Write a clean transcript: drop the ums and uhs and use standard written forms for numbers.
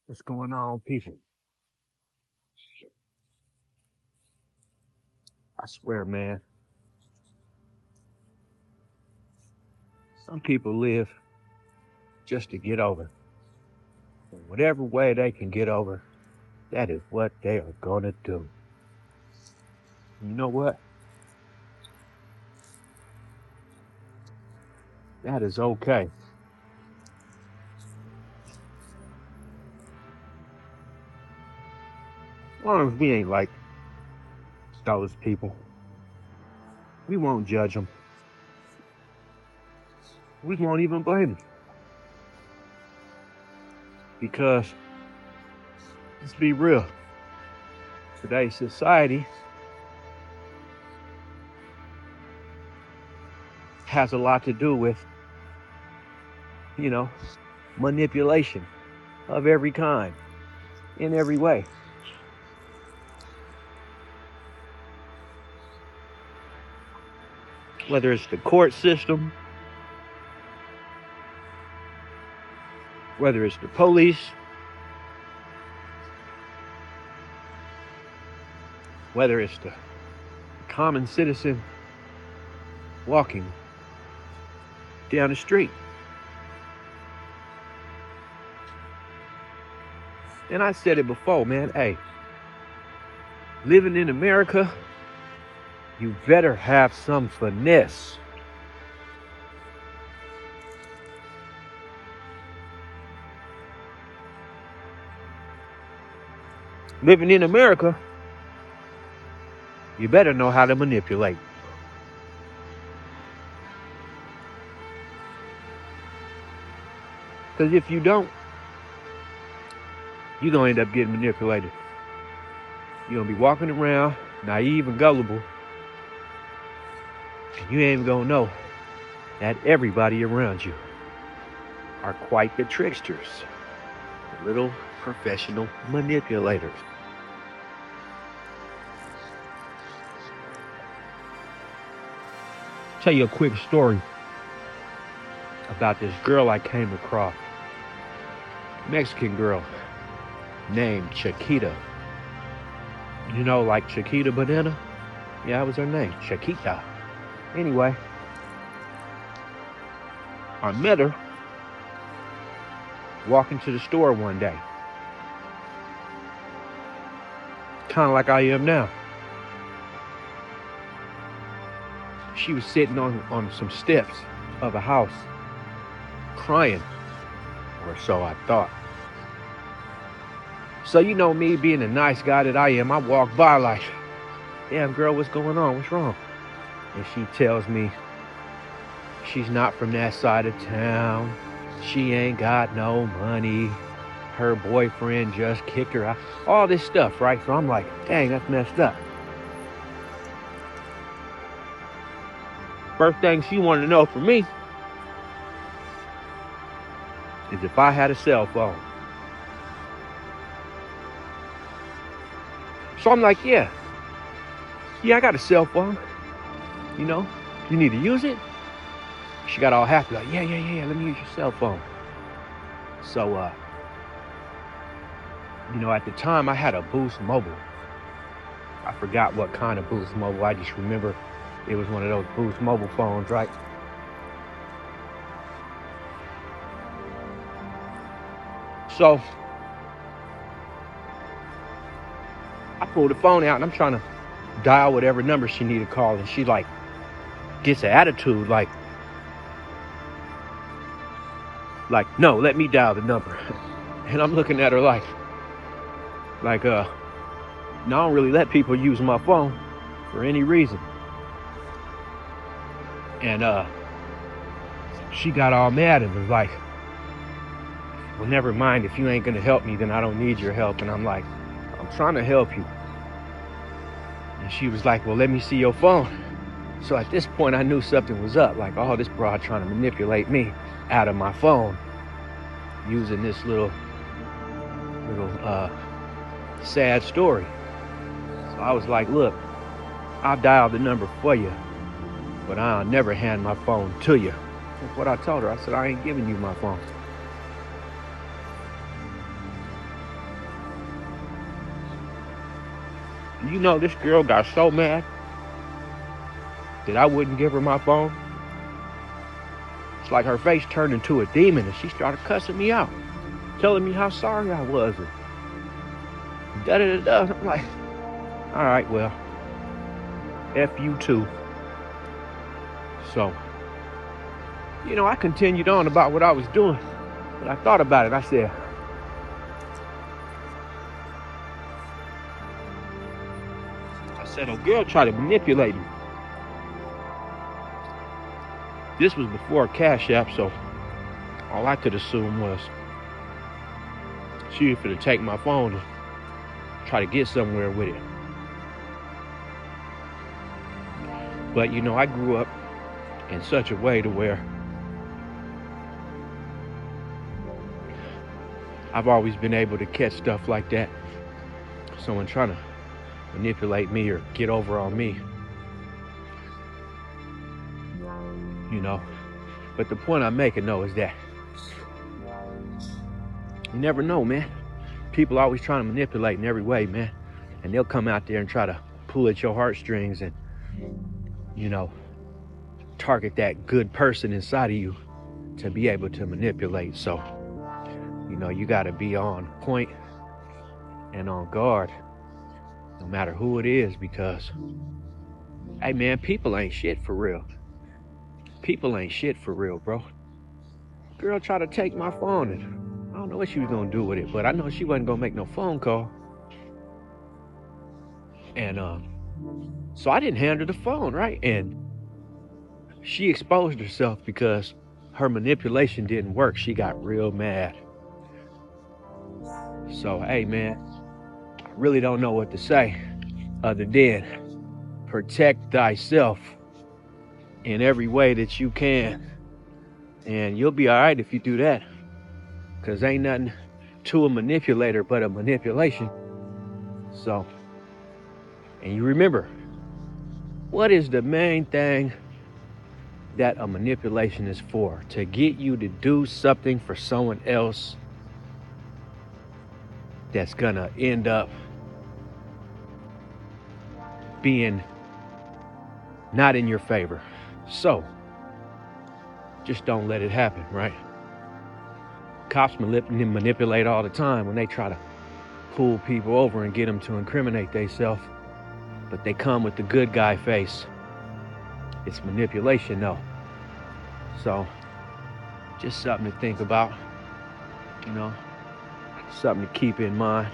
What's going on, people? I swear, man, some people live just to get over. In whatever way they can get over, that is what they are gonna do. You know what? That is okay. As long as we ain't like those people, we won't judge them. We won't even blame them. Because, let's be real, today's society has a lot to do with, you know, manipulation of every kind, in every way. Whether it's the court system, whether it's the police, whether it's the common citizen walking down the street. And I said it before, man, hey, living in America, you better have some finesse. Living in America, you better know how to manipulate. Because if you don't, you're going to end up getting manipulated. You're going to be walking around naive and gullible, and you ain't even going to know that everybody around you are quite the tricksters, the little professional manipulators. Tell you a quick story about this girl I came across. Mexican girl named Chiquita. You know, like Chiquita Banana? Yeah, that was her name, Chiquita. Anyway, I met her walking to the store one day. Kind of like I am now. She was sitting on some steps of a house, crying, or so I thought. So you know me, being the nice guy that I am, I walk by like, damn girl, what's going on? What's wrong? And she tells me she's not from that side of town. She ain't got no money. Her boyfriend just kicked her out. All this stuff, right? So I'm like, dang, that's messed up. First thing she wanted to know from me is if I had a cell phone. So I'm like, yeah, I got a cell phone. You know, you need to use it. She got all happy, like, yeah, let me use your cell phone. So, you know, at the time I had a Boost Mobile. I forgot what kind of Boost Mobile. I just remember it was one of those Boost Mobile phones, right? So I pulled the phone out and I'm trying to dial whatever number she needed to call, and she like gets an attitude like, no, let me dial the number. And I'm looking at her like, no, I don't really let people use my phone for any reason. And she got all mad and was like, well, never mind, if you ain't gonna help me, then I don't need your help. And I'm like, I'm trying to help you. And she was like, well, let me see your phone. So at this point I knew something was up, like, oh, this broad trying to manipulate me out of my phone using this little sad story. So I was like, look, I'll dial the number for you, but I'll never hand my phone to you. That's what I told her. I said, I ain't giving you my phone. You know, this girl got so mad that I wouldn't give her my phone. It's like her face turned into a demon and she started cussing me out, telling me how sorry I was. And da-da-da-da. I'm like, all right, well, F you too. So, you know, I continued on about what I was doing. But I thought about it. I said, oh, girl tried to manipulate me. This was before Cash App, so all I could assume was she was finna take my phone and try to get somewhere with it. But, you know, I grew up in such a way to where I've always been able to catch stuff like that. Someone trying to manipulate me or get over on me. You know, but the point I'm making though is that you never know, man. People always trying to manipulate in every way, man. And they'll come out there and try to pull at your heartstrings and, you know, target that good person inside of you to be able to manipulate. So, you know, you got to be on point and on guard no matter who it is, because, hey, man, people ain't shit for real. People ain't shit for real, bro. Girl tried to take my phone and I don't know what she was gonna do with it, but I know she wasn't gonna make no phone call. And so I didn't hand her the phone, right? And she exposed herself because her manipulation didn't work. She got real mad. So, hey, man, I really don't know what to say other than protect thyself in every way that you can. And you'll be all right if you do that, because ain't nothing to a manipulator but a manipulation. So, and you remember, what is the main thing that a manipulation is for? To get you to do something for someone else that's gonna end up being not in your favor. So, just don't let it happen, right? Cops manipulate all the time when they try to pull people over and get them to incriminate themselves, but they come with the good guy face. It's manipulation, though. So, just something to think about, you know, something to keep in mind.